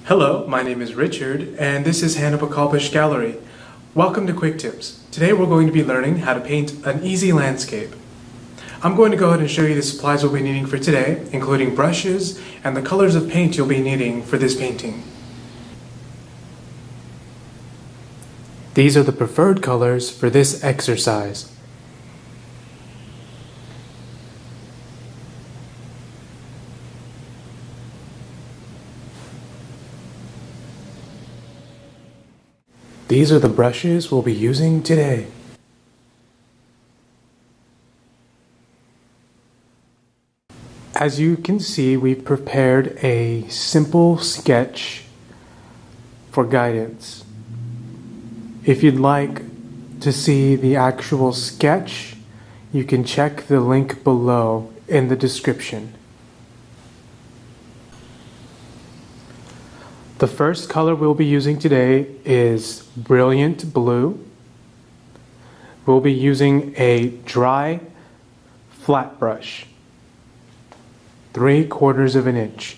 Hello, my name is Richard, and this is Bacol Busch Gallery. Welcome to Quick Tips. Today we're going to be learning how to paint an easy landscape. I'm going to go ahead and show you the supplies we'll be needing for today, including brushes and the colors of paint you'll be needing for this painting. These are the preferred colors for this exercise. These are the brushes we'll be using today. As you can see, we've prepared a simple sketch for guidance. If you'd like to see the actual sketch, you can check the link below in the description. The first color we'll be using today is Brilliant Blue. We'll be using a dry flat brush, 3/4 of an inch.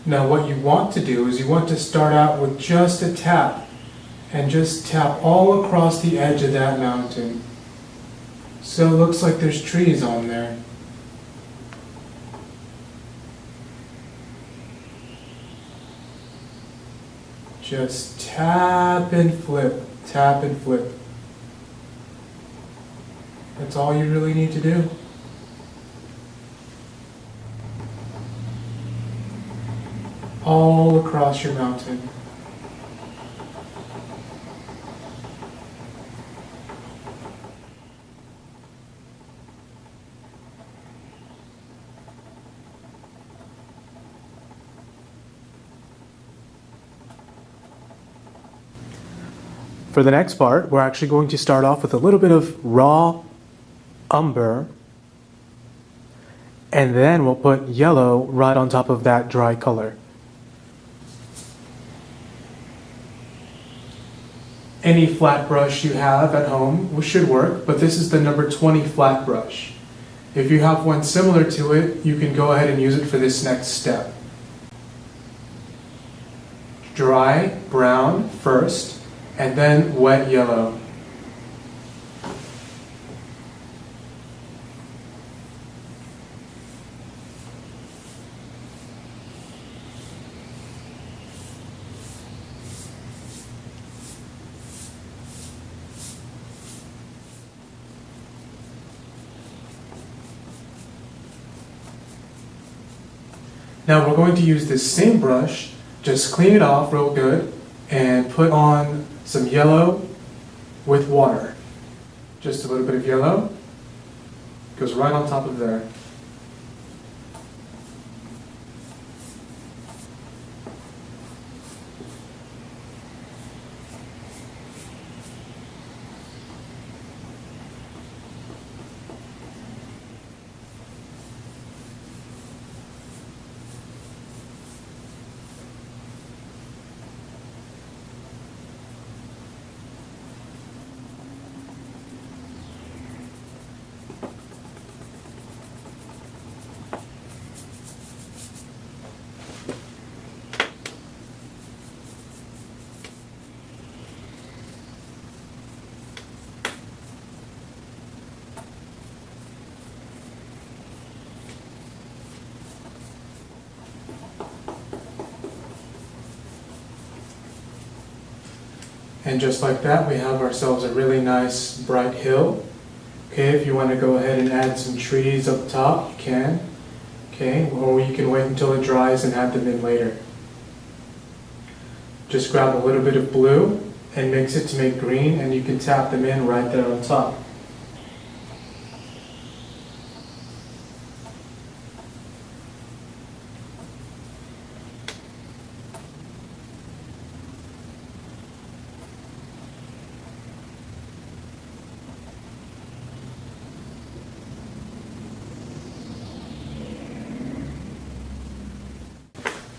Now what you want to do is you want to start out with just a tap and just tap all across the edge of that mountain. So it looks like there's trees on there. Just tap and flip, tap and flip. That's all you really need to do. All across your mountain. For the next part, we're actually going to start off with a little bit of raw umber, and then we'll put yellow right on top of that dry color. Any flat brush you have at home should work, but this is the number 20 flat brush. If you have one similar to it, you can go ahead and use it for this next step. Dry brown first, and then wet yellow. Now we're going to use this same brush, just clean it off real good, and put on some yellow with water. Just a little bit of yellow, goes right on top of there. And just like that, we have ourselves a really nice bright hill. Okay, if you want to go ahead and add some trees up top, you can. Okay, or you can wait until it dries and add them in later. Just grab a little bit of blue and mix it to make green, and you can tap them in right there on top.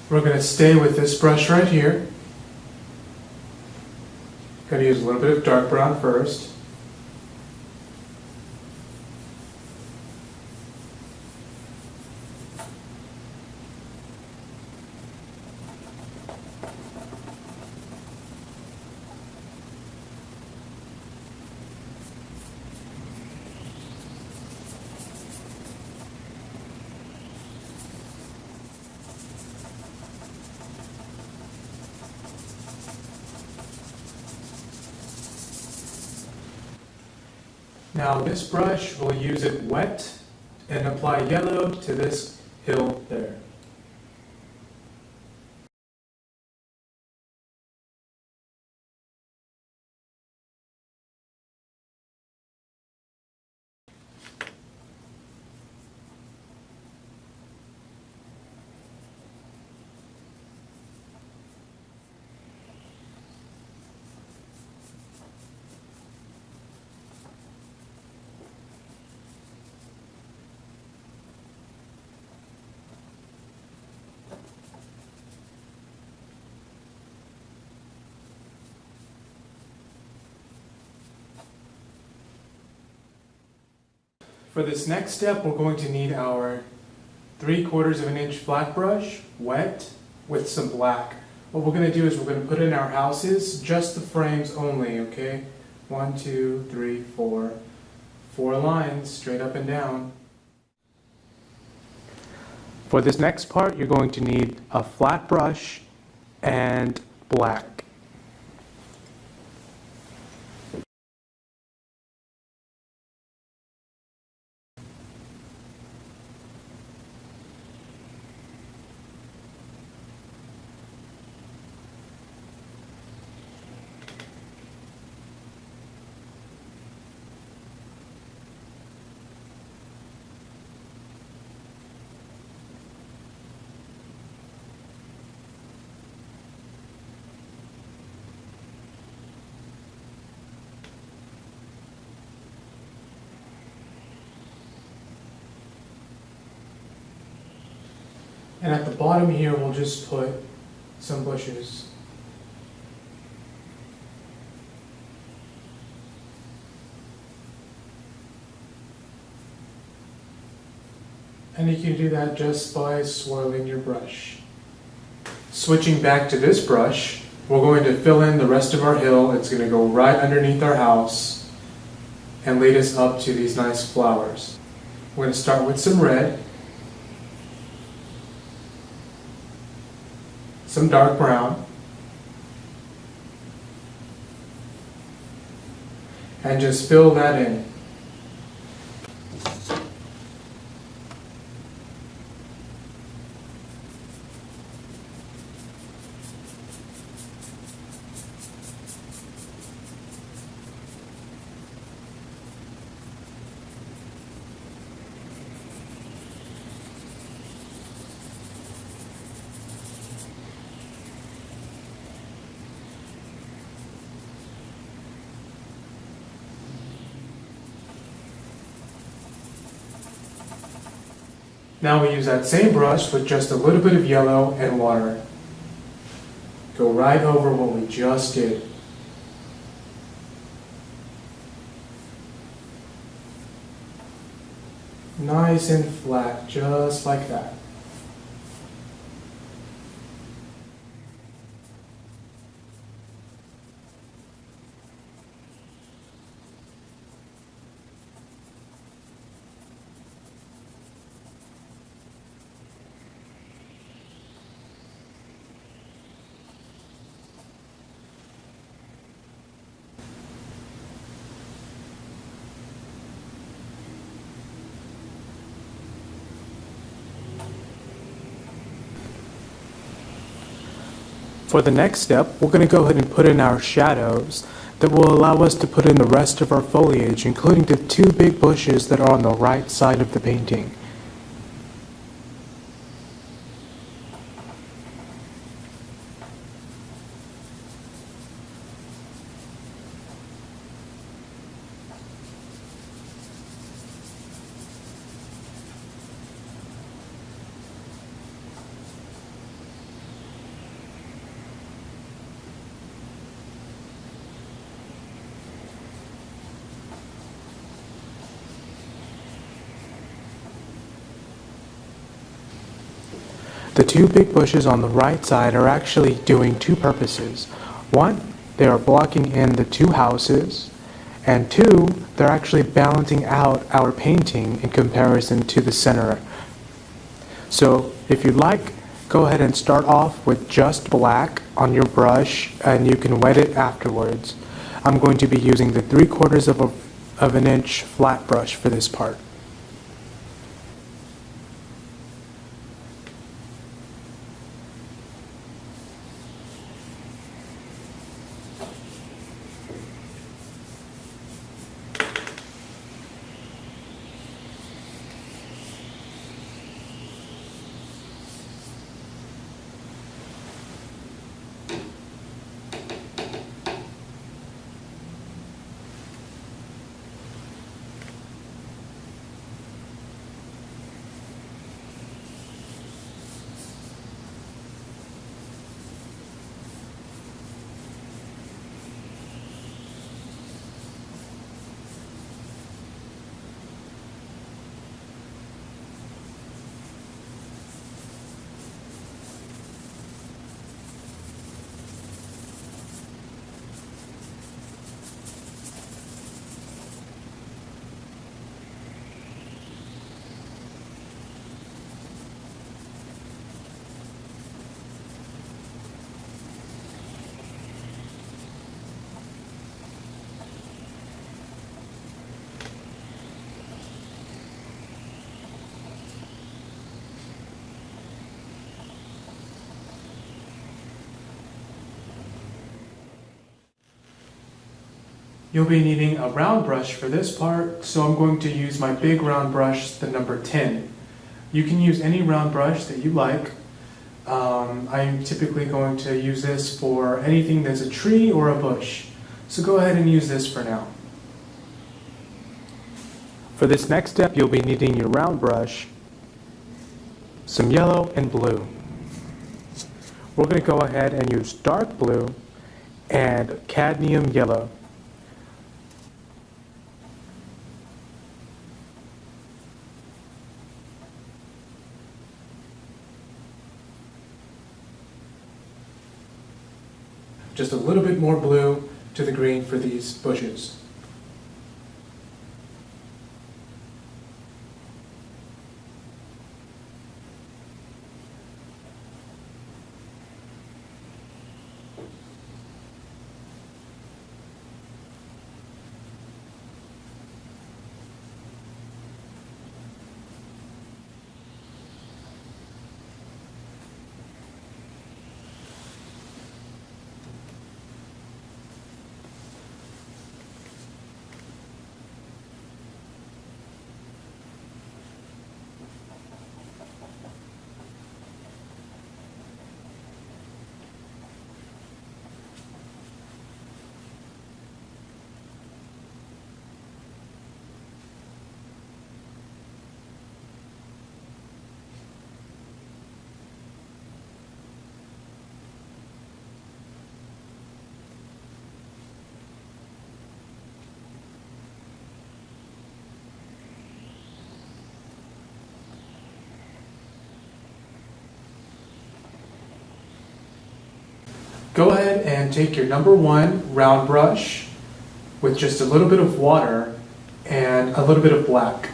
We're going to stay with this brush right here. Going to use a little bit of dark brown first. Now this brush, we'll use it wet and apply yellow to this hill there. For this next step, we're going to need our 3/4 of an inch flat brush, wet, with some black. What we're going to do is we're going to put in our houses, just the frames only, okay? 1, 2, 3, 4. 4 lines, straight up and down. For this next part, you're going to need a flat brush and black. And at the bottom here, we'll just put some bushes. And you can do that just by swirling your brush. Switching back to this brush, we're going to fill in the rest of our hill. It's going to go right underneath our house and lead us up to these nice flowers. We're going to start with some red, some dark brown, and just fill that in. Now we use that same brush with just a little bit of yellow and water. Go right over what we just did. Nice and flat, just like that. For the next step, we're going to go ahead and put in our shadows that will allow us to put in the rest of our foliage, including the two big bushes that are on the right side of the painting. The two big bushes on the right side are actually doing two purposes. One, they are blocking in the two houses, and two, they're actually balancing out our painting in comparison to the center. So if you'd like, go ahead and start off with just black on your brush, and you can wet it afterwards. I'm going to be using the 3/4 of an inch flat brush for this part. You'll be needing a round brush for this part, so I'm going to use my big round brush, the number 10. You can use any round brush that you like. I'm typically going to use this for anything that's a tree or a bush. So go ahead and use this for now. For this next step, you'll be needing your round brush, some yellow and blue. We're going to go ahead and use dark blue and cadmium yellow. Just a little bit more blue to the green for these bushes. Go ahead and take your number 1 round brush with just a little bit of water and a little bit of black.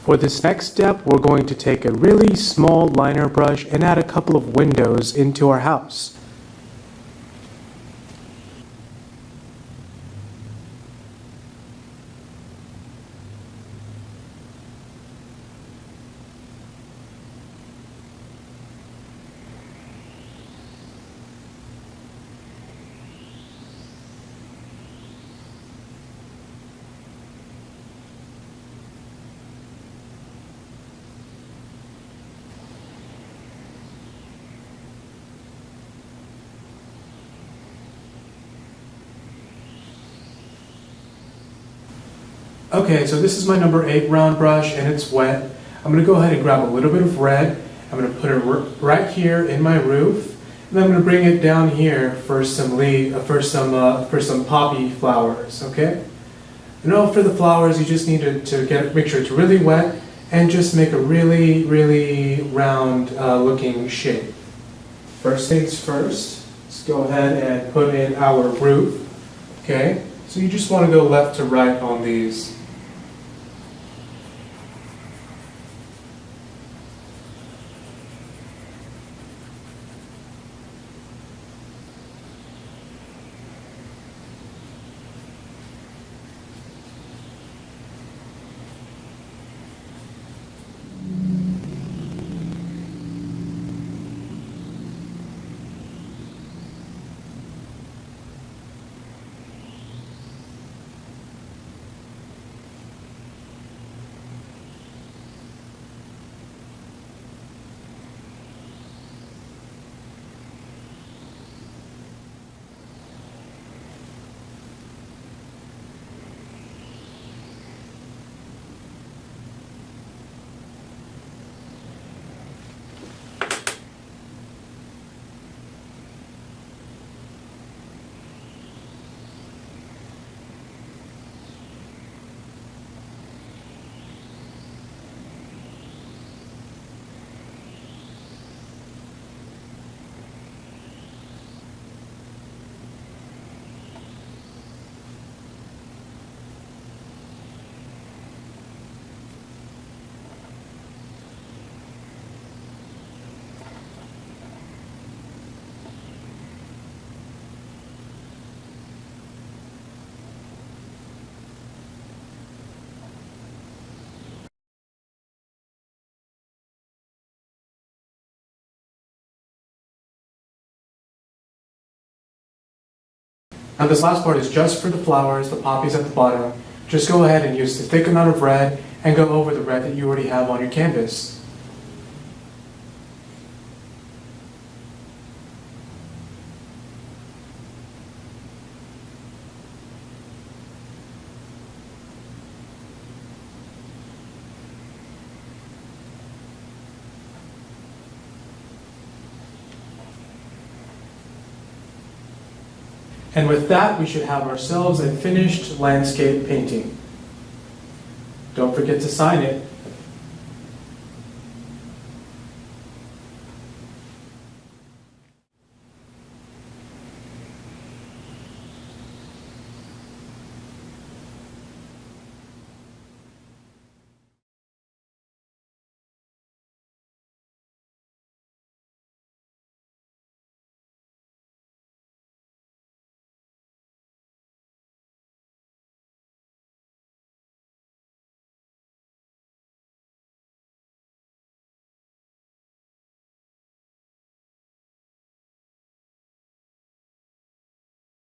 For this next step, we're going to take a really small liner brush and add a couple of windows into our house. Okay, so this is my number 8 round brush and it's wet. I'm going to go ahead and grab a little bit of red. I'm going to put it right here in my roof. And then I'm going to bring it down here for some for some poppy flowers, okay? And for the flowers, you just need to make sure it's really wet and just make a really, really round looking shape. First things first, let's go ahead and put in our roof, okay? So you just want to go left to right on these. Now this last part is just for the flowers, the poppies at the bottom. Just go ahead and use the thick amount of red and go over the red that you already have on your canvas. And with that, we should have ourselves a finished landscape painting. Don't forget to sign it.